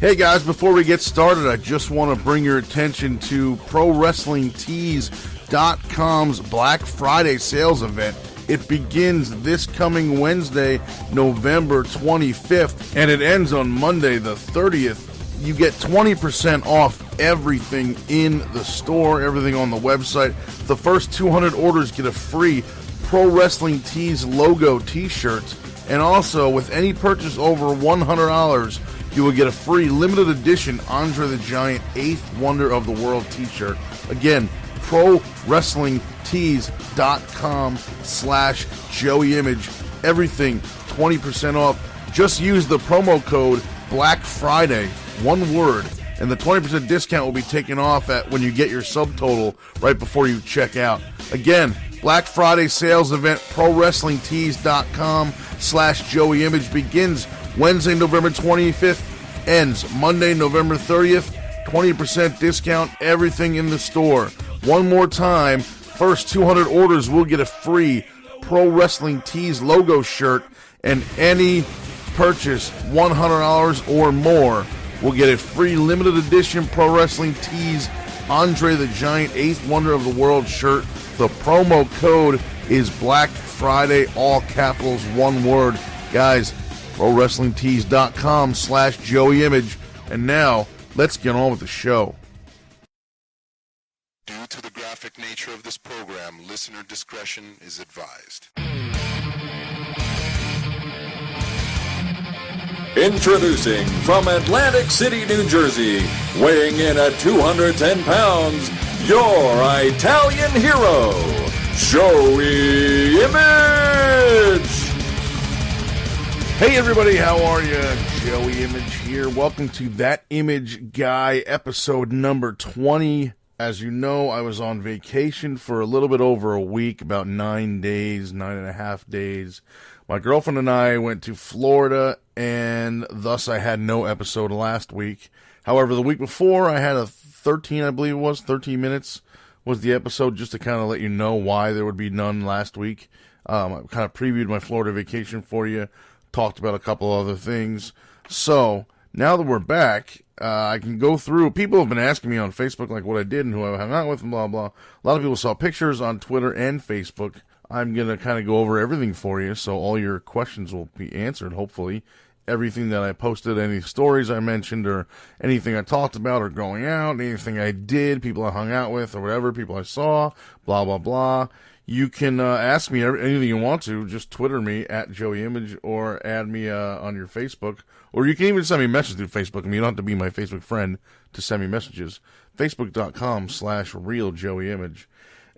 Hey guys, before we get started, I just want to bring your attention to ProWrestlingTees.com's Black Friday sales event. It begins this coming Wednesday, November 25th, and it ends on Monday, the 30th. You get 20% off everything in the store, everything on the website. The first 200 orders get a free Pro Wrestling Tees logo t-shirt, and also with any purchase over $100, you will get a free limited edition Andre the Giant 8th Wonder of the World t-shirt. Again, ProWrestlingTees.com/JoeyImage. Everything 20% off. Just use the promo code Black Friday, one word, and the 20% discount will be taken off when you get your subtotal right before you check out. Again, Black Friday sales event, ProWrestlingTees.com/JoeyImage begins Wednesday, November 25th, ends Monday, November 30th. 20% discount, everything in the store. One more time, first 200 orders will get a free Pro Wrestling Tees logo shirt, and any purchase $100 or more will get a free limited edition Pro Wrestling Tees Andre the Giant 8th Wonder of the World shirt. The promo code is Black Friday, all capitals, one word. Guys, ProWrestlingTees.com/JoeyImage. And now, let's get on with the show. Due to the graphic nature of this program, listener discretion is advised. Introducing from Atlantic City, New Jersey, weighing in at 210 pounds, your Italian hero, Joey Image! Hey everybody, how are you? Joey Image here. Welcome to That Image Guy, episode number 20. As you know, I was on vacation for a little bit over a week, about 9.5 days. My girlfriend and I went to Florida, and thus I had no episode last week. However, the week before, I had a 13 minutes was the episode, just to kind of let you know why there would be none last week. I kind of previewed my Florida vacation for you, talked about a couple other things. So, now that we're back, I can go through. People have been asking me on Facebook, like, what I did and who I hung out with and blah, blah. A lot of people saw pictures on Twitter and Facebook. I'm going to kind of go over everything for you, so all your questions will be answered, hopefully. Everything that I posted, any stories I mentioned, or anything I talked about, or going out, anything I did, people I hung out with, or whatever, people I saw, blah, blah, blah. You can ask me anything you want to. Just Twitter me at Joey Image, or add me on your Facebook. Or you can even send me a message through Facebook. I mean, you don't have to be my Facebook friend to send me messages. Facebook.com/RealJoeyImage.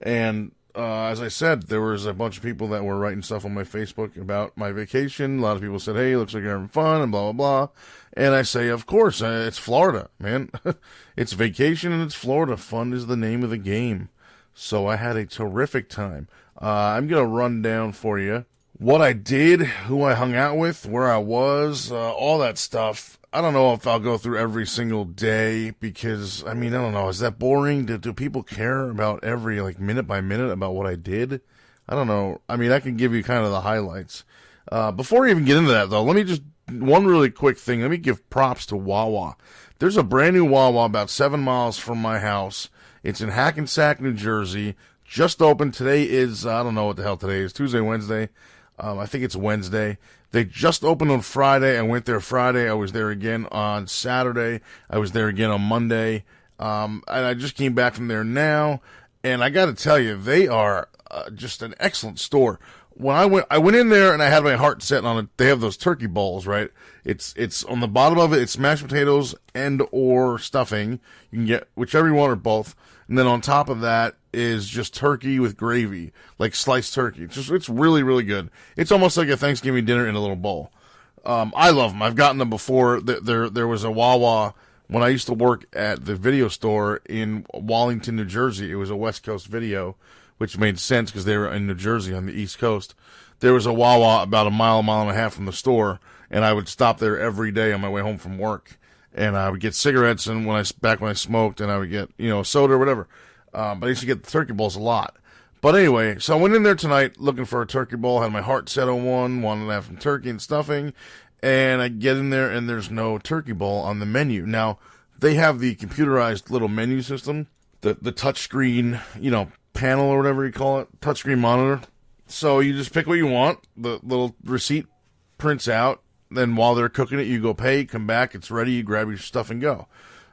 And as I said, there was a bunch of people that were writing stuff on my Facebook about my vacation. A lot of people said, hey, looks like you're having fun, and blah, blah, blah. And I say, of course, it's Florida, man. It's vacation and it's Florida. Fun is the name of the game. So I had a terrific time. I'm going to run down for you what I did, who I hung out with, where I was, all that stuff. I don't know if I'll go through every single day because, I mean, I don't know. Is that boring? Do people care about every, like, minute by minute about what I did? I don't know. I mean, I can give you kind of the highlights. Before I even get into that, though, let me just, one really quick thing. Let me give props to Wawa. There's a brand new Wawa about 7 miles from my house. It's in Hackensack, New Jersey. Just opened. Today is, I don't know what the hell today is. Tuesday, Wednesday. I think it's Wednesday. They just opened on Friday. I went there Friday. I was there again on Saturday. I was there again on Monday. And I just came back from there now. And I got to tell you, they are just an excellent store. When I went in there and I had my heart set on it. They have those turkey bowls, right? It's on the bottom of it. It's mashed potatoes and or stuffing. You can get whichever you want or both. And then on top of that is just turkey with gravy, like sliced turkey. It's really, really good. It's almost like a Thanksgiving dinner in a little bowl. I love them. I've gotten them before. There was a Wawa when I used to work at the video store in Wallington, New Jersey. It was a West Coast Video, which made sense because they were in New Jersey on the East Coast. There was a Wawa about a mile and a half from the store, and I would stop there every day on my way home from work. And I would get cigarettes, and back when I smoked, and I would get, soda or whatever. But I used to get the turkey bowls a lot. But anyway, so I went in there tonight looking for a turkey bowl, had my heart set on one, wanted to have some turkey and stuffing, And I get in there, and there's no turkey bowl on the menu. Now, they have the computerized little menu system, the touchscreen, panel or whatever you call it, touchscreen monitor. So you just pick what you want. The little receipt prints out. Then while they're cooking it, you go pay, come back, it's ready, you grab your stuff and go.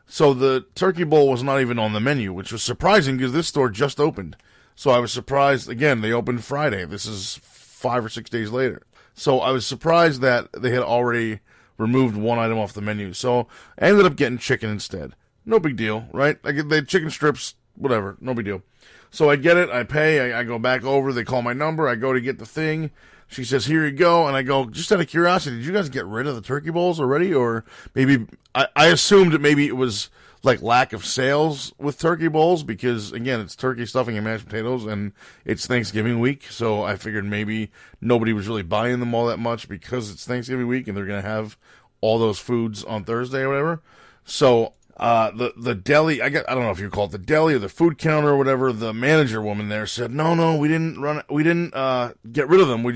So the turkey bowl was not even on the menu, which was surprising because this store just opened. So I was surprised. Again, they opened Friday. This is 5 or 6 days later. So I was surprised that they had already removed one item off the menu. So I ended up getting chicken instead. No big deal, right? I get the chicken strips, whatever, no big deal. So I get it, I pay, I go back over, they call my number, I go to get the thing. She says, here you go, and I go, just out of curiosity, did you guys get rid of the turkey bowls already? Or maybe, I assumed that maybe it was like lack of sales with turkey bowls because, again, it's turkey stuffing and mashed potatoes, and it's Thanksgiving week, so I figured maybe nobody was really buying them all that much because it's Thanksgiving week and they're going to have all those foods on Thursday or whatever. So the deli, I don't know if you call it the deli or the food counter or whatever, the manager woman there said, no, we didn't get rid of them. We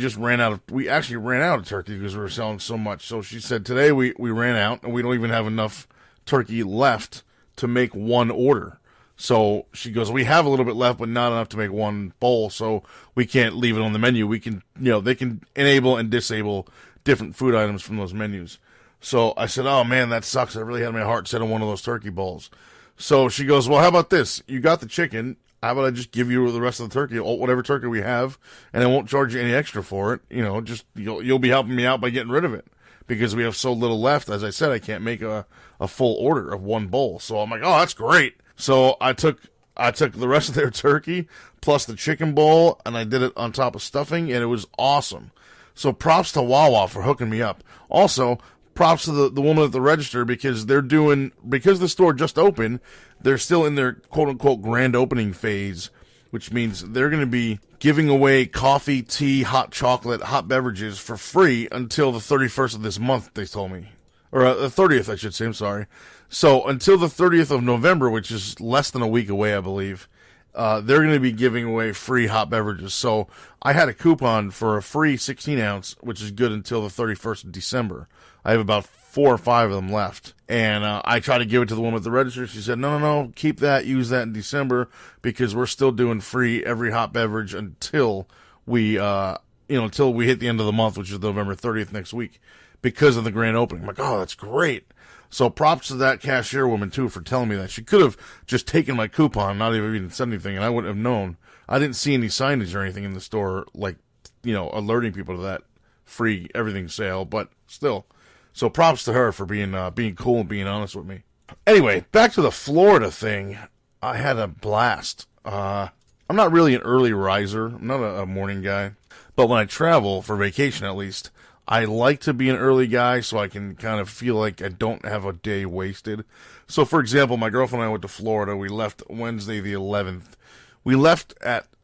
actually ran out of turkey because we were selling so much. So she said today we ran out and we don't even have enough turkey left to make one order. So she goes, we have a little bit left, but not enough to make one bowl. So we can't leave it on the menu. We can, they can enable and disable different food items from those menus. So I said, oh man, that sucks. I really had my heart set on one of those turkey bowls. So she goes, well, how about this? You got the chicken. How about I just give you the rest of the turkey, whatever turkey we have, and I won't charge you any extra for it. Just you'll be helping me out by getting rid of it because we have so little left. As I said, I can't make a full order of one bowl. So I'm like, oh, that's great. So I took the rest of their turkey plus the chicken bowl, and I did it on top of stuffing, and it was awesome. So props to Wawa for hooking me up. Also, props to the woman at the register because because the store just opened, they're still in their quote-unquote grand opening phase, which means they're going to be giving away coffee, tea, hot chocolate, hot beverages for free until the 31st of this month, they told me. Or the 30th, I should say, I'm sorry. So until the 30th of November, which is less than a week away, I believe, they're going to be giving away free hot beverages. So I had a coupon for a free 16-ounce, which is good until the 31st of December. I have about 4 or 5 of them left. And I tried to give it to the woman at the register. She said, no, keep that, use that in December, because we're still doing free every hot beverage until we, until we hit the end of the month, which is November 30th next week, because of the grand opening. I'm like, oh, that's great. So props to that cashier woman, too, for telling me that. She could have just taken my coupon, not even said anything, and I wouldn't have known. I didn't see any signage or anything in the store, like, alerting people to that free everything sale, but still. So props to her for being cool and being honest with me. Anyway, back to the Florida thing. I had a blast. I'm not really an early riser. I'm not a morning guy. But when I travel, for vacation at least, I like to be an early guy so I can kind of feel like I don't have a day wasted. So, for example, my girlfriend and I went to Florida. We left Wednesday the 11th.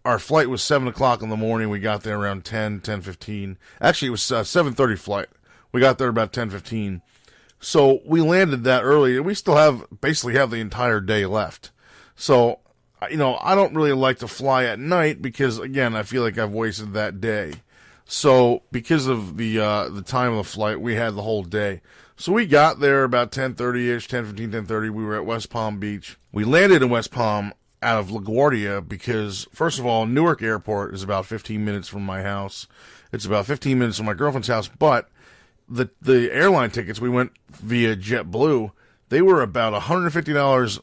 Our flight was 7 o'clock in the morning. We got there around 10:15. Actually, it was a 7:30 flight. We got there about 10:15. So we landed that early, and we still basically have the entire day left. So, I don't really like to fly at night because, again, I feel like I've wasted that day. So because of the time of the flight, we had the whole day. So we got there about 10:30-ish, 10:15, 10:30. We were at West Palm Beach. We landed in West Palm out of LaGuardia because, first of all, Newark Airport is about 15 minutes from my house. It's about 15 minutes from my girlfriend's house, but the airline tickets, we went via JetBlue, they were about $150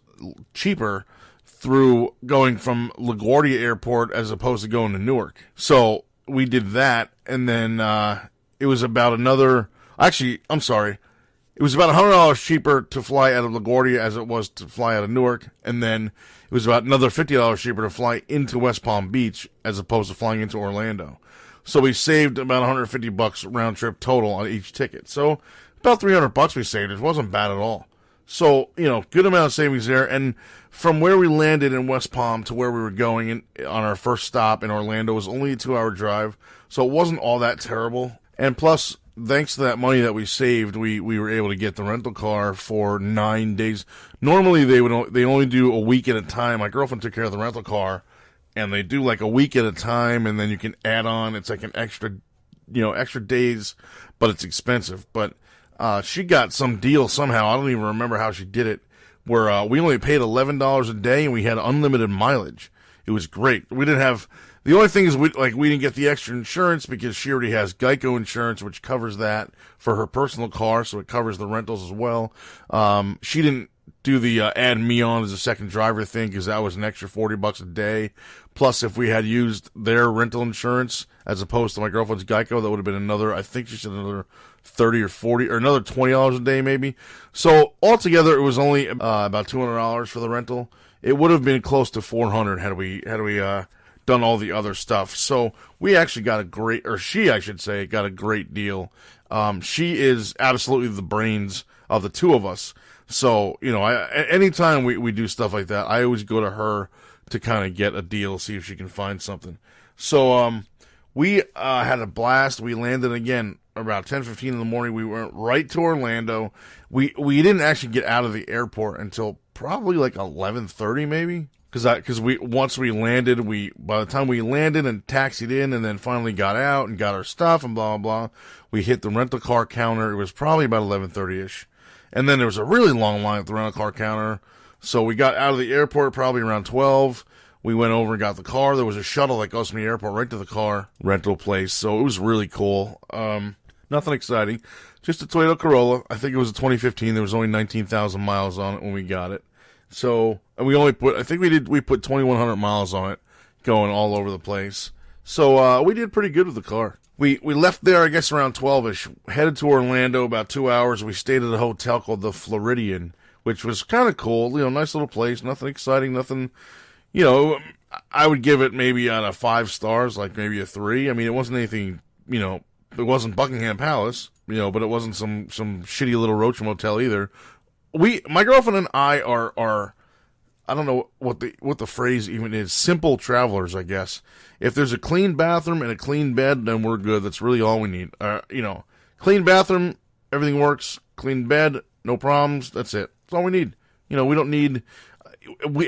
cheaper through going from LaGuardia Airport as opposed to going to Newark. So we did that, and then it was about it was about $100 cheaper to fly out of LaGuardia as it was to fly out of Newark, and then it was about another $50 cheaper to fly into West Palm Beach as opposed to flying into Orlando. So we saved about $150 round trip total on each ticket. So about $300 we saved. It wasn't bad at all. So, good amount of savings there. And from where we landed in West Palm to where we were going on our first stop in Orlando was only a 2-hour drive. So it wasn't all that terrible. And plus, thanks to that money that we saved, we were able to get the rental car for 9 days. Normally they only do a week at a time. My girlfriend took care of the rental car. And they do like a week at a time, and then you can add on. It's like an extra extra days, but it's expensive. But she got some deal somehow. I don't even remember how she did it, where we only paid $11 a day and we had unlimited mileage. It was great. We didn't have, the only thing is we didn't get the extra insurance because she already has Geico insurance, which covers that for her personal car, so it covers the rentals as well. She didn't do the add me on as a second driver thing because that was an extra $40 a day. Plus, if we had used their rental insurance as opposed to my girlfriend's Geico, that would have been another, I think she said another 30 or 40 or another $20 a day maybe. So altogether, it was only about $200 for the rental. It would have been close to $400 had we done all the other stuff. So we actually got a great, or she, I should say, got a great deal. She is absolutely the brains of the two of us. So, anytime we do stuff like that, I always go to her to kind of get a deal, see if she can find something. So, we had a blast. We landed again about 10:15 in the morning. We went right to Orlando. We didn't actually get out of the airport until probably like 11:30 maybe. Because once we landed, by the time we landed and taxied in and then finally got out and got our stuff and blah, blah, blah, we hit the rental car counter. It was probably about 11:30-ish. And then there was a really long line at the rental car counter. So we got out of the airport probably around 12. We went over and got the car. There was a shuttle that goes from the airport right to the car rental place. So it was really cool. Nothing exciting. Just a Toyota Corolla. I think it was a 2015. There was only 19,000 miles on it when we got it. So, and we only put 2,100 miles on it going all over the place. So, we did pretty good with the car. We left there, I guess, around 12-ish, headed to Orlando about 2 hours. We stayed at a hotel called the Floridian, which was kind of cool, nice little place, nothing exciting, nothing, I would give it maybe out of 5 stars, like maybe a 3. I mean, it wasn't anything, it wasn't Buckingham Palace, but it wasn't some shitty little roach motel either. My girlfriend and I are I don't know what the phrase even is, simple travelers, I guess. If there's a clean bathroom and a clean bed, then we're good. That's really all we need. Clean bathroom, everything works. Clean bed, no problems. That's it. That's all we need. We don't need,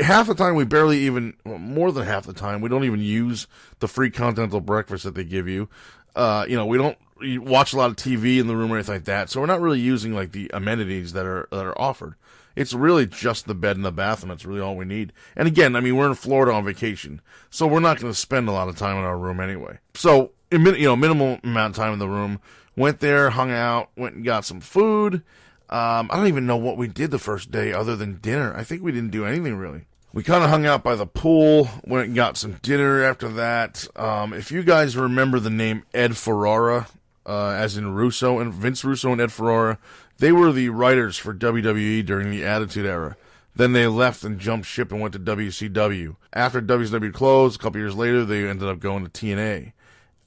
half the time we barely even, more than half the time, we don't even use the free continental breakfast that they give you. We don't watch a lot of TV in the room or anything like that. So we're not really using like the amenities that are offered. It's really just the bed and the bathroom. That's really all we need. And again, we're in Florida on vacation, so we're not going to spend a lot of time in our room anyway. So, minimal amount of time in the room. Went there, hung out, went and got some food. I don't even know what we did the first day other than dinner. I think we didn't do anything really. We kind of hung out by the pool, went and got some dinner after that. If you guys remember the name Ed Ferrara, as in Russo and Vince Russo and Ed Ferrara, they were the writers for WWE during the Attitude Era. Then they left and jumped ship and went to WCW. After WCW closed, a couple years later, they ended up going to TNA.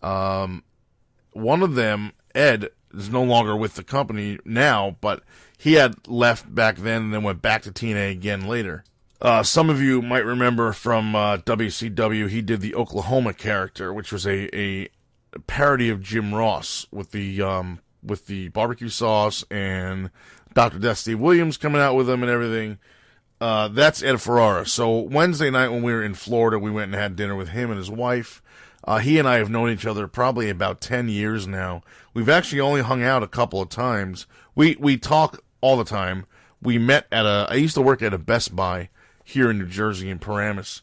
One of them, Ed, is no longer with the company now, but he had left back then and then went back to TNA again later. Some of you might remember from WCW, he did the Oklahoma character, which was a parody of Jim Ross with the barbecue sauce and Dr. Death Steve Williams coming out with him and everything. That's Ed Ferrara. So Wednesday night when we were in Florida, we went and had dinner with him and his wife. He and I have known each other probably about 10 years now. We've actually only hung out a couple of times. We talk all the time. We met I used to work at a Best Buy here in New Jersey in Paramus.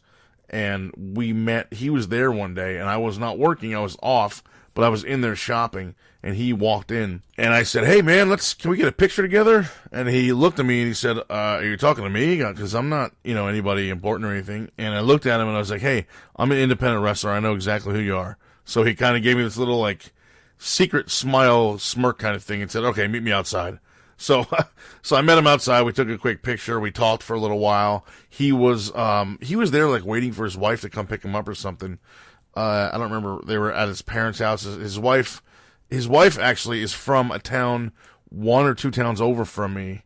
And we met, he was there one day and I was not working, I was off, but I was in there shopping and he walked in and I said, "Hey man, can we get a picture together?" And he looked at me and he said, "Are you talking to me? Cause I'm not, anybody important or anything." And I looked at him and I was like, "Hey, I'm an independent wrestler. I know exactly who you are." So he kind of gave me this little like secret smile, smirk kind of thing and said, "Okay, meet me outside." So I met him outside. We took a quick picture. We talked for a little while. He was there like waiting for his wife to come pick him up or something. I don't remember. They were at his parents' house. His wife actually is from a town 1 or 2 towns over from me.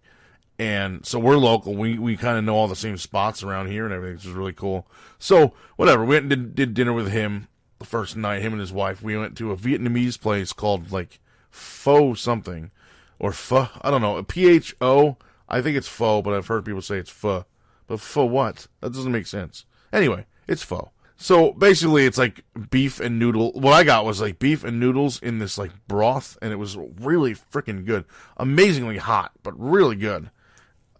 And so we're local. We kind of know all the same spots around here and everything, which is really cool. So whatever. We went and did dinner with him the first night, him and his wife. We went to a Vietnamese place called like Pho something. Or pho, I don't know, Pho, I think it's pho, but I've heard people say it's pho. But pho what? That doesn't make sense. Anyway, it's pho. So basically, it's like beef and noodle. What I got was like beef and noodles in this like broth, and it was really freaking good. Amazingly hot, but really good.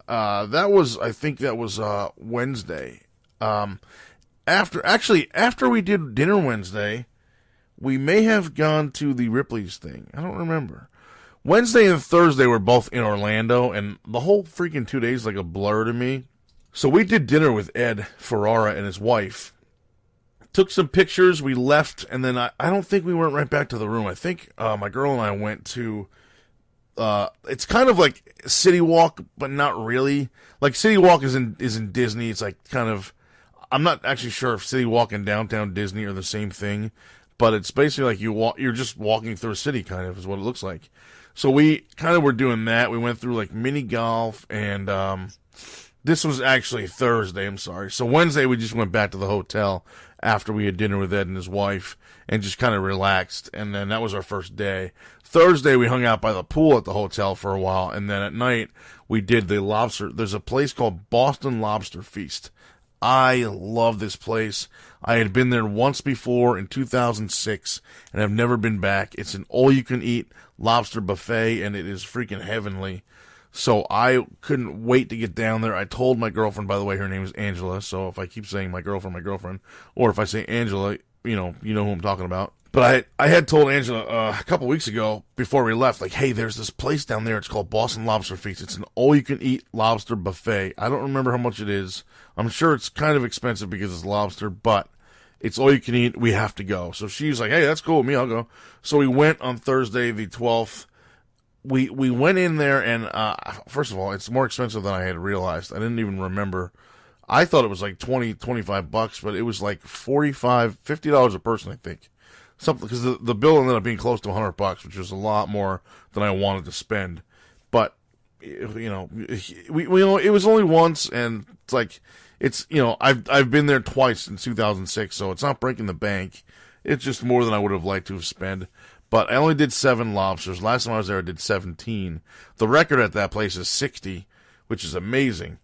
I think that was Wednesday. After we did dinner Wednesday, we may have gone to the Ripley's thing. I don't remember. Wednesday and Thursday were both in Orlando, and the whole freaking 2 days like a blur to me. So we did dinner with Ed Ferrara and his wife. Took some pictures, we left, and then I don't think we went right back to the room. I think my girl and I went to, it's kind of like City Walk, but not really. Like City Walk is in Disney. It's like kind of, I'm not actually sure if City Walk and Downtown Disney are the same thing, but it's basically like you're just walking through a city, kind of is what it looks like. So we kind of were doing that. We went through like mini golf, and this was actually Thursday, I'm sorry. So Wednesday we just went back to the hotel after we had dinner with Ed and his wife and just kind of relaxed, and then that was our first day. Thursday we hung out by the pool at the hotel for a while, and then at night we did the lobster. There's a place called Boston Lobster Feast. I love this place. I had been there once before in 2006, and I've never been back. It's an all-you-can-eat lobster buffet, and it is freaking heavenly. So I couldn't wait to get down there. I told my girlfriend, by the way, her name is Angela, so if I keep saying my girlfriend, or if I say Angela, you know who I'm talking about. But I had told Angela a couple weeks ago before we left, like, hey, there's this place down there. It's called Boston Lobster Feast. It's an all-you-can-eat lobster buffet. I don't remember how much it is. I'm sure it's kind of expensive because it's lobster, but it's all-you-can-eat. We have to go. So she's like, hey, that's cool with me. I'll go. So we went on Thursday the 12th. We went in there, and first of all, it's more expensive than I had realized. I didn't even remember. I thought it was like $25, but it was like $50 a person, I think. Something, because the bill ended up being close to $100, which was a lot more than I wanted to spend. But you know, it was only once, and it's like I've been there twice since 2006, so it's not breaking the bank. It's just more than I would have liked to have spent. But I only did 7 lobsters. Last time I was there, I did 17. The record at that place is 60, which is amazing.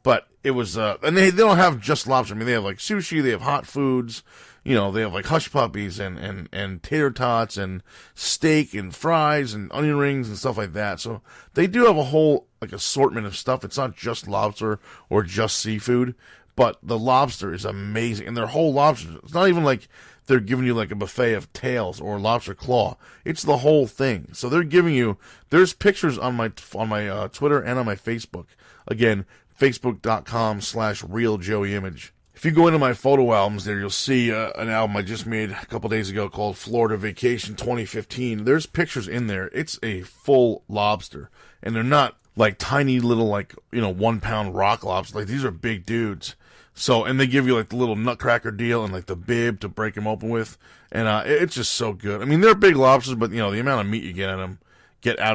But it was, and they don't have just lobster. I mean, they have like sushi, they have hot foods, they have like hush puppies and tater tots and steak and fries and onion rings and stuff like that. So they do have a whole like assortment of stuff. It's not just lobster or just seafood, but the lobster is amazing. And their whole lobster, it's not even like they're giving you like a buffet of tails or lobster claw. It's the whole thing. So they're giving you, there's pictures on my Twitter and on my Facebook. Again, facebook.com/realjoeyimage. If you go into my photo albums there, you'll see an album I just made a couple days ago called Florida Vacation 2015. There's pictures in there. It's a full lobster. And they're not like tiny little 1 pound rock lobsters. Like these are big dudes. So, and they give you like the little nutcracker deal and like the bib to break them open with. And it's just so good. I mean, they're big lobsters, but the amount of meat you get out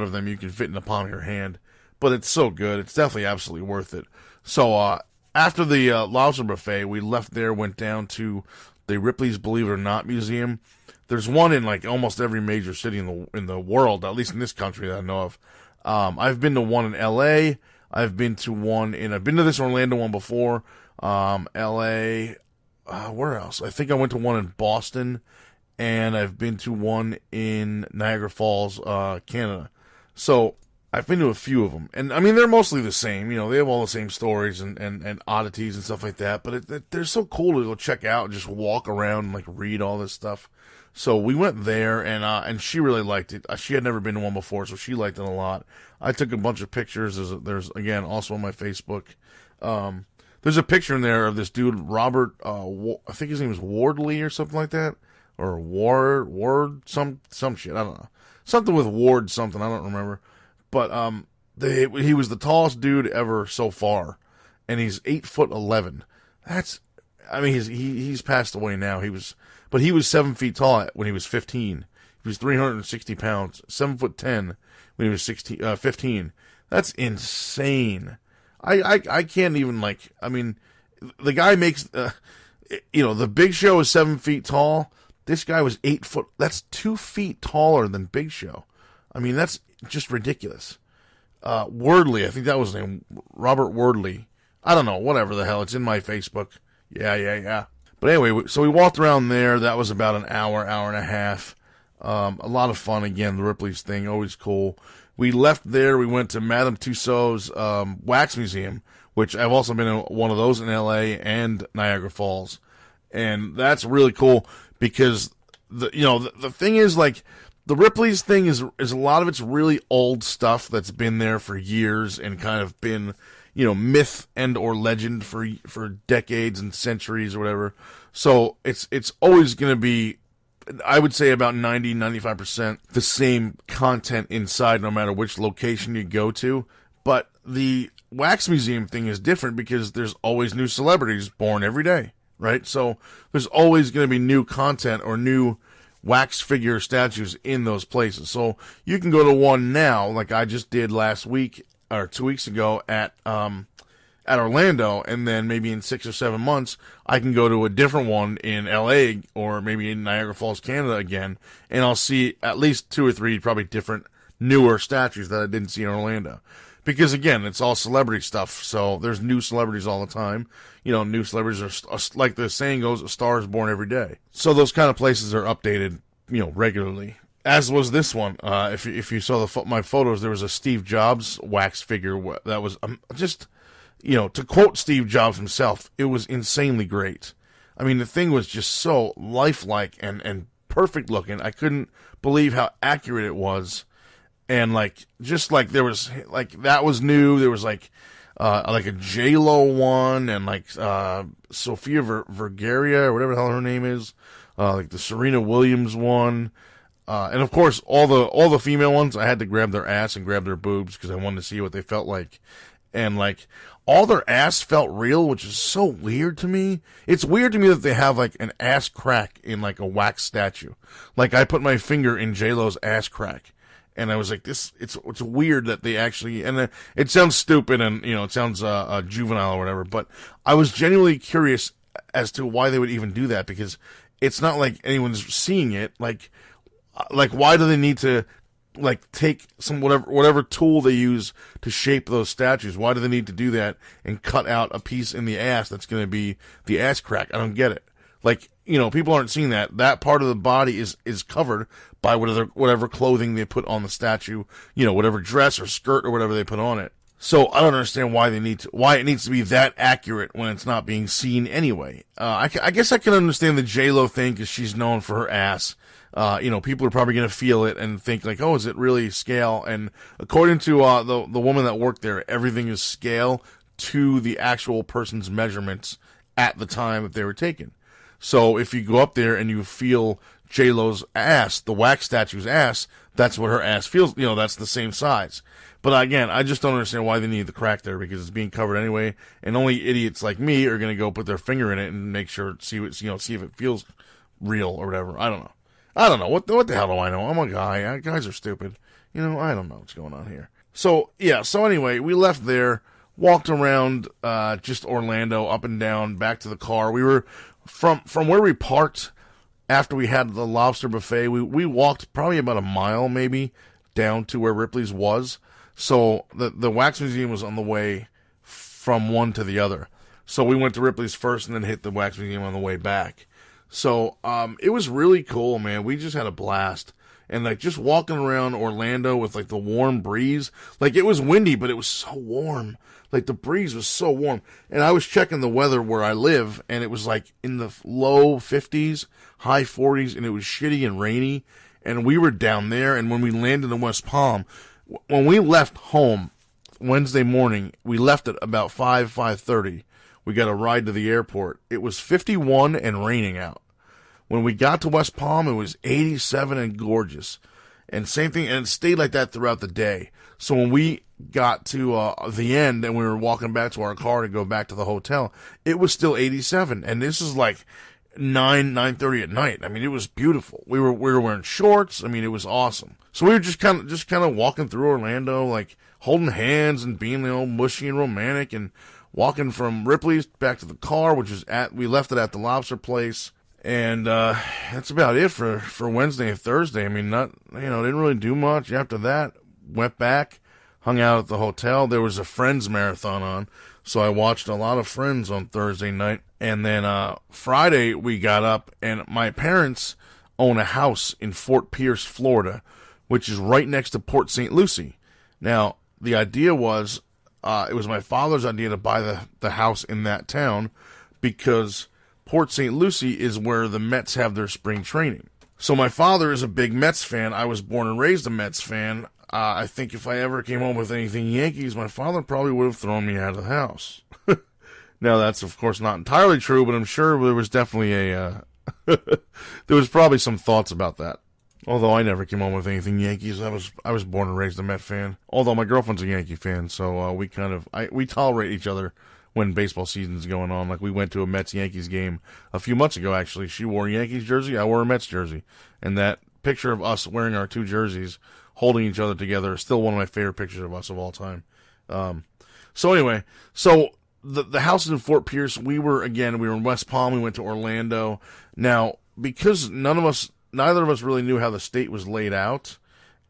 of them, you can fit in the palm of your hand. But it's so good. It's definitely absolutely worth it. So, after the lobster buffet, we left there, went down to the Ripley's Believe It or Not Museum. There's one in like almost every major city in the world, at least in this country that I know of. I've been to one in L.A. I've been to this Orlando one before. L.A. Where else? I think I went to one in Boston, and I've been to one in Niagara Falls, Canada. So I've been to a few of them, and I mean they're mostly the same. They have all the same stories and oddities and stuff like that. But they're so cool to go check out and just walk around and like read all this stuff. So we went there, and she really liked it. She had never been to one before, so she liked it a lot. I took a bunch of pictures. There's again also on my Facebook. There's a picture in there of this dude Robert. I think his name is Wardley or something like that, or Ward some shit. I don't know, something with Ward something. I don't remember. But he was the tallest dude ever so far, and he's 8'11". He's passed away now. But he was 7 feet tall when he was 15. He was 360 pounds, 7'10" when he was 15. That's insane. I can't even the guy makes the Big Show is 7 feet tall. This guy was 8 foot. That's 2 feet taller than Big Show. I mean, that's just ridiculous. Wordley, I think that was his name, Robert Wordley. I don't know, whatever the hell. It's in my Facebook. Yeah. But anyway, so we walked around there. That was about an hour, hour and a half. A lot of fun again. The Ripley's thing, always cool. We left there. We went to Madame Tussauds Wax Museum, which I've also been in one of those in LA and Niagara Falls, and that's really cool because the thing is, like, the Ripley's thing is a lot of it's really old stuff that's been there for years and kind of been, myth and or legend for decades and centuries or whatever. So it's always going to be, I would say, about 90-95% the same content inside, no matter which location you go to. But the Wax Museum thing is different because there's always new celebrities born every day, right? So there's always going to be new content or new wax figure statues in those places. So you can go to one now, like I just did last week or 2 weeks ago at Orlando, and then maybe in 6 or 7 months, I can go to a different one in LA or maybe in Niagara Falls, Canada again, and I'll see at least 2 or 3 probably different, newer statues that I didn't see in Orlando. Because again, it's all celebrity stuff, so there's new celebrities all the time. New celebrities are, like the saying goes, a star is born every day. So those kind of places are updated, regularly. As was this one. If you saw my photos, there was a Steve Jobs wax figure that was just... to quote Steve Jobs himself, it was insanely great. I mean, the thing was just so lifelike and perfect looking. I couldn't believe how accurate it was. And there was, that was new. There was a J-Lo one and Sofia Vergara or whatever the hell her name is. The Serena Williams one. And of course, all the female ones, I had to grab their ass and grab their boobs because I wanted to see what they felt like. And all their ass felt real, which is so weird to me. It's weird to me that they have an ass crack in a wax statue. I put my finger in J-Lo's ass crack, and I was like, it's weird that they actually, and it sounds stupid and, it sounds juvenile or whatever, but I was genuinely curious as to why they would even do that, because it's not like anyone's seeing it. Why do they need to take some whatever tool they use to shape those statues? Why do they need to do that and cut out a piece in the ass that's going to be the ass crack? I don't get it. People aren't seeing that. That part of the body is covered by whatever clothing they put on the statue, whatever dress or skirt or whatever they put on it. So I don't understand why it needs to be that accurate when it's not being seen anyway. I guess I can understand the J-Lo thing because she's known for her ass. People are probably going to feel it and think oh, is it really scale? And according to the woman that worked there, everything is scale to the actual person's measurements at the time that they were taken. So if you go up there and you feel J-Lo's ass, the wax statue's ass, that's what her ass feels. That's the same size. But again, I just don't understand why they need the crack there, because it's being covered anyway, and only idiots like me are going to go put their finger in it and make sure, see if it feels real or whatever. I don't know. What the hell do I know? I'm a guy. Guys are stupid. I don't know what's going on here. So, yeah. So anyway, we left there, walked around, just Orlando, up and down, back to the car. We were from where we parked after we had the lobster buffet. We walked probably about a mile maybe down to where Ripley's was. So the Wax Museum was on the way from one to the other. So we went to Ripley's first and then hit the Wax Museum on the way back. So, it was really cool, man. We just had a blast. And just walking around Orlando with the warm breeze, it was windy, but it was so warm. The breeze was so warm. And I was checking the weather where I live, and it was in the low 50s, high 40s, and it was shitty and rainy. And we were down there, and when we landed in West Palm, when we left home Wednesday morning, we left at about 5:30. We got a ride to the airport. It was 51 and raining out. When we got to West Palm, it was 87 and gorgeous. And same thing, and it stayed like that throughout the day. So when we got to the end and we were walking back to our car to go back to the hotel, it was still 87. And this is 9:30 at night. I mean, it was beautiful. We were wearing shorts. I mean, it was awesome. So we were just kind of walking through Orlando, holding hands and being mushy and romantic, and walking from Ripley's back to the car, we left it at the lobster place. And that's about it for Wednesday and Thursday. I mean, didn't really do much. After that, went back, hung out at the hotel. There was a Friends marathon on, so I watched a lot of Friends on Thursday night. And then Friday we got up, and my parents own a house in Fort Pierce, Florida, which is right next to Port St. Lucie. Now, the idea was, it was my father's idea to buy the house in that town because Port St. Lucie is where the Mets have their spring training. So my father is a big Mets fan. I was born and raised a Mets fan. I think if I ever came home with anything Yankees, my father probably would have thrown me out of the house. Now, that's, of course, not entirely true, but I'm sure there was definitely there was probably some thoughts about that. Although I never came home with anything Yankees. I was born and raised a Met fan. Although my girlfriend's a Yankee fan, so we tolerate each other when baseball season's going on. Like, we went to a Mets-Yankees game a few months ago, actually. She wore a Yankees jersey, I wore a Mets jersey. And that picture of us wearing our two jerseys, holding each other together, is still one of my favorite pictures of us of all time. So anyway, the house is in Fort Pierce. We were in West Palm. We went to Orlando. Now, because neither of us really knew how the state was laid out,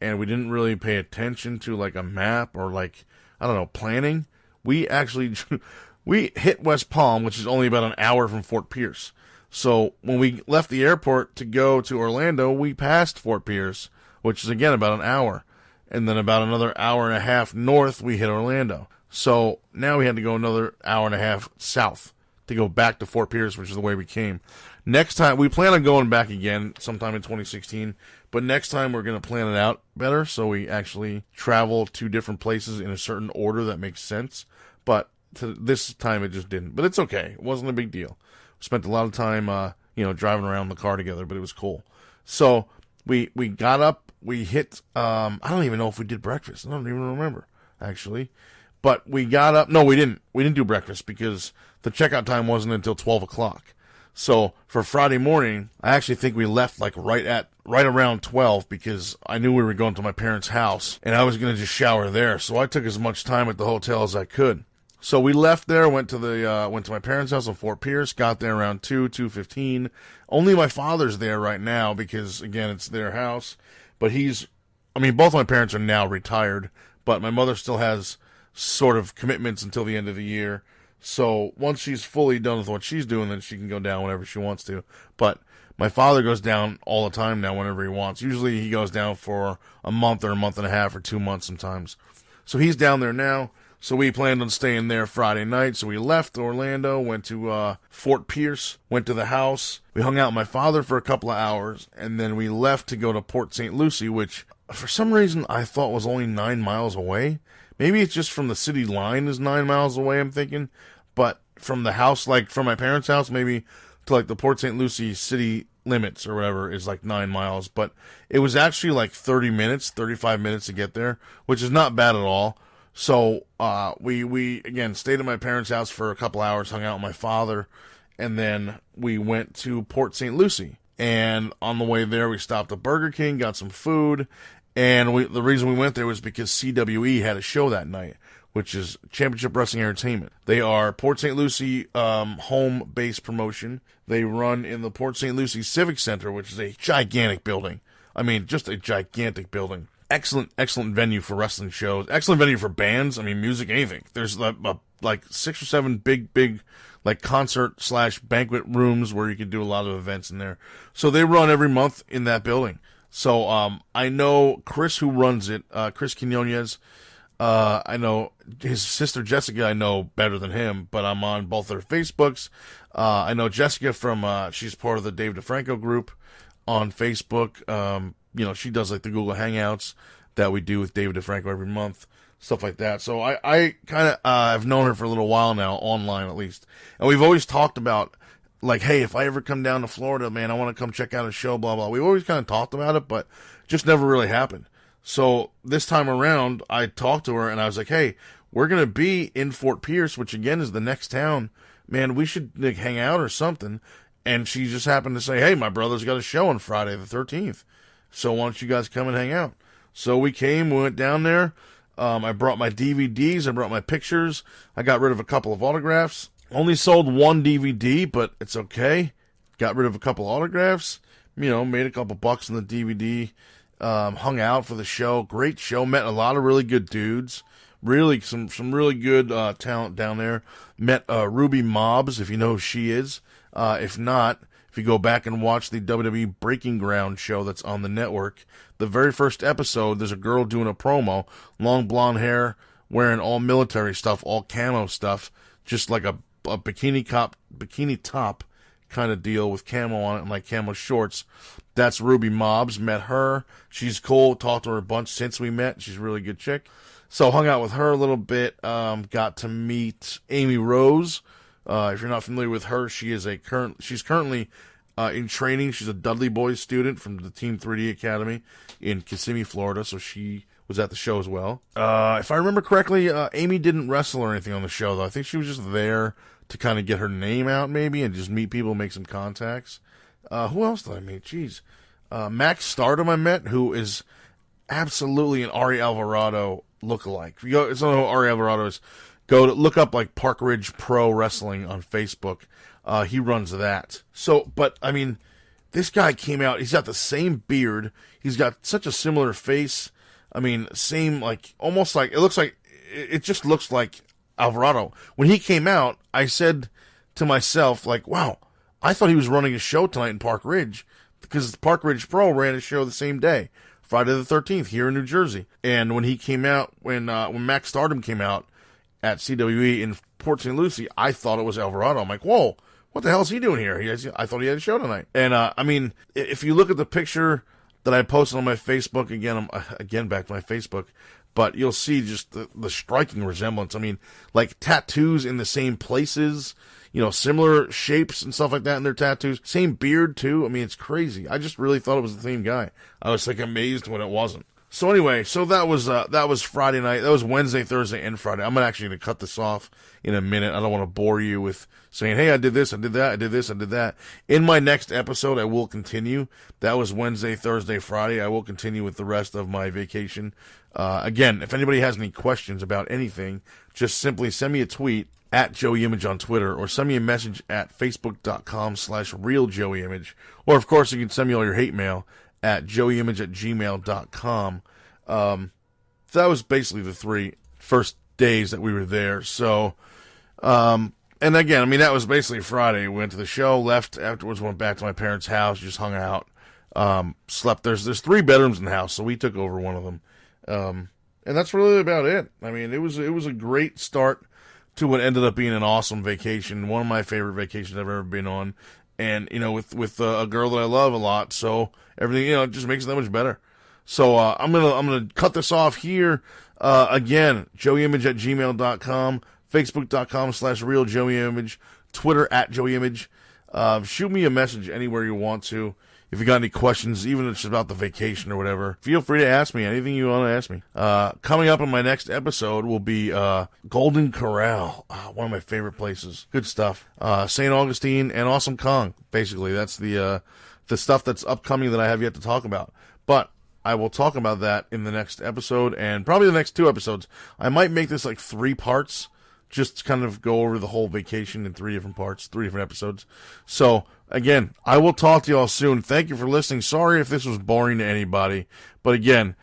and we didn't really pay attention to, like, a map or, like, I don't know, planning, we actually we hit West Palm, which is only about an hour from Fort Pierce. So when we left the airport to go to Orlando, we passed Fort Pierce, which is, again, about an hour. And then about another hour and a half north, we hit Orlando. So now we had to go another hour and a half south to go back to Fort Pierce, which is the way we came. Next time, we plan on going back again sometime in 2016, but next time we're going to plan it out better, so we actually travel to different places in a certain order that makes sense. But this time it just didn't. But it's okay. It wasn't a big deal. We spent a lot of time, driving around in the car together, but it was cool. So we got up, we hit, I don't even know if we did breakfast. I don't even remember, actually. But we got up, no, we didn't. We didn't do breakfast because the checkout time wasn't until 12 o'clock. So for Friday morning, I actually think we left like right around 12 because I knew we were going to my parents' house and I was going to just shower there. So I took as much time at the hotel as I could. So we left there, went to my parents' house in Fort Pierce, got there around 2:15. Only my father's there right now because, again, it's their house. But both my parents are now retired, but my mother still has sort of commitments until the end of the year. So once she's fully done with what she's doing, then she can go down whenever she wants to. But my father goes down all the time now whenever he wants. Usually he goes down for a month or a month and a half or 2 months sometimes. So he's down there now. So we planned on staying there Friday night. So we left Orlando, went to Fort Pierce, went to the house. We hung out with my father for a couple of hours, and then we left to go to Port St. Lucie, which for some reason I thought was only 9 miles away. Maybe it's just from the city line is 9 miles away, I'm thinking. But from the house, like from my parents' house, maybe to like the Port St. Lucie city limits or whatever is like 9 miles. But it was actually like 30 minutes, 35 minutes to get there, which is not bad at all. So we again stayed at my parents' house for a couple hours, hung out with my father, and then we went to Port St. Lucie. And on the way there, we stopped at Burger King, got some food. And the reason we went there was because CWE had a show that night, which is Championship Wrestling Entertainment. They are Port St. Lucie home-based promotion. They run in the Port St. Lucie Civic Center, which is a gigantic building. I mean, just a gigantic building. Excellent venue for wrestling shows. Excellent venue for bands. I mean, music, anything. There's like 6 or 7 big like concert/banquet rooms where you can do a lot of events in there. So they run every month in that building. So I know Chris, who runs it, Chris Quinones. I know his sister Jessica, I know better than him, but I'm on both their Facebooks. I know Jessica from, she's part of the Dave DeFranco group on Facebook. She does like the Google Hangouts that we do with David DeFranco every month, stuff like that. So I kind of, I've known her for a little while now, online at least. And we've always talked about, like, hey, if I ever come down to Florida, man, I want to come check out a show, blah, blah. We've always kind of talked about it, but just never really happened. So this time around, I talked to her, and I was like, hey, we're going to be in Fort Pierce, which, again, is the next town. Man, we should like, hang out or something. And she just happened to say, hey, my brother's got a show on Friday the 13th. So why don't you guys come and hang out? So we came, we went down there. I brought my DVDs. I brought my pictures. I got rid of a couple of autographs. Only sold one DVD, but it's okay. Got rid of a couple autographs. Made a couple bucks on the DVD hung out for the show. Great show. Met a lot of really good dudes. Really, some really good talent down there. Met Ruby Mobbs, if you know who she is. If not, if you go back and watch the WWE Breaking Ground show that's on the network, the very first episode, there's a girl doing a promo, long blonde hair, wearing all military stuff, all camo stuff, just like a bikini top kind of deal with camo on it and like camo shorts. That's Ruby Mobbs. Met her. She's cool. Talked to her a bunch since we met. She's a really good chick. So hung out with her a little bit. Got to meet Amy Rose. If you're not familiar with her, she's currently in training. She's a Dudley Boys student from the Team 3D Academy in Kissimmee, Florida. So she was at the show as well. If I remember correctly, Amy didn't wrestle or anything on the show, though. I think she was just there to kind of get her name out, maybe, and just meet people, make some contacts. Who else did I meet? Jeez. Max Stardom I met, who is absolutely an Ari Alvarado lookalike. If you don't know who Ari Alvarado is, look up like Park Ridge Pro Wrestling on Facebook. He runs that. So, but I mean, this guy came out. He's got the same beard. He's got such a similar face. I mean, same, like, almost like, it just looks like Alvarado. When he came out, I said to myself, like, wow, I thought he was running a show tonight in Park Ridge, because Park Ridge Pro ran a show the same day, Friday the 13th, here in New Jersey. And when he came out, when Max Stardom came out at CWE in Port St. Lucie, I thought it was Alvarado. I'm like, whoa, what the hell is he doing here? I thought he had a show tonight. And, I mean, if you look at the picture that I posted on my Facebook, again, back to my Facebook, but you'll see just the striking resemblance. I mean, like tattoos in the same places, similar shapes and stuff like that in their tattoos. Same beard, too. I mean, it's crazy. I just really thought it was the same guy. I was, like, amazed when it wasn't. So anyway, that was Friday night. That was Wednesday, Thursday, and Friday. I'm actually going to cut this off in a minute. I don't want to bore you with saying, hey, I did this, I did that, I did this, I did that. In my next episode, I will continue. That was Wednesday, Thursday, Friday. I will continue with the rest of my vacation. Again, if anybody has any questions about anything, just simply send me a tweet at JoeyImage on Twitter, or send me a message at facebook.com/realjoeyimage. Or, of course, you can send me all your hate mail at joeyimage@gmail.com. That was basically the 3 first days that we were there. So, and again, I mean, that was basically Friday. We went to the show, left afterwards, went back to my parents' house, just hung out, slept. There's 3 bedrooms in the house, so we took over one of them. And that's really about it. I mean, it was a great start to what ended up being an awesome vacation. One of my favorite vacations I've ever been on. And, with a girl that I love a lot. So everything, it just makes it that much better. So, I'm going to cut this off here. Again, joeyimage@gmail.com, facebook.com/realjoeyimage, Twitter @joeyimage. Shoot me a message anywhere you want to. If you got any questions, even if it's about the vacation or whatever, feel free to ask me anything you want to ask me. Coming up in my next episode will be Golden Corral, one of my favorite places. Good stuff. St. Augustine and Awesome Kong. Basically, that's the stuff that's upcoming that I have yet to talk about. But I will talk about that in the next episode, and probably the next 2 episodes. I might make this like 3 parts, just to kind of go over the whole vacation in 3 different parts, 3 different episodes. So, again, I will talk to you all soon. Thank you for listening. Sorry if this was boring to anybody. But again,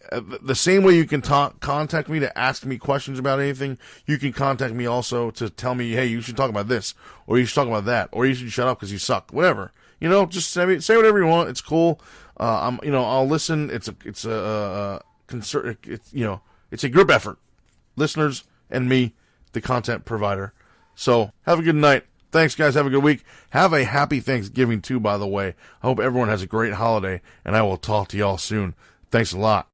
the same way you can contact me to ask me questions about anything, you can contact me also to tell me, hey, you should talk about this, or you should talk about that, or you should shut up because you suck. Whatever. Just say whatever you want. It's cool. I'll listen. It's a group effort. Listeners and me, the content provider. So, have a good night. Thanks, guys. Have a good week. Have a happy Thanksgiving, too, by the way. I hope everyone has a great holiday, and I will talk to y'all soon. Thanks a lot.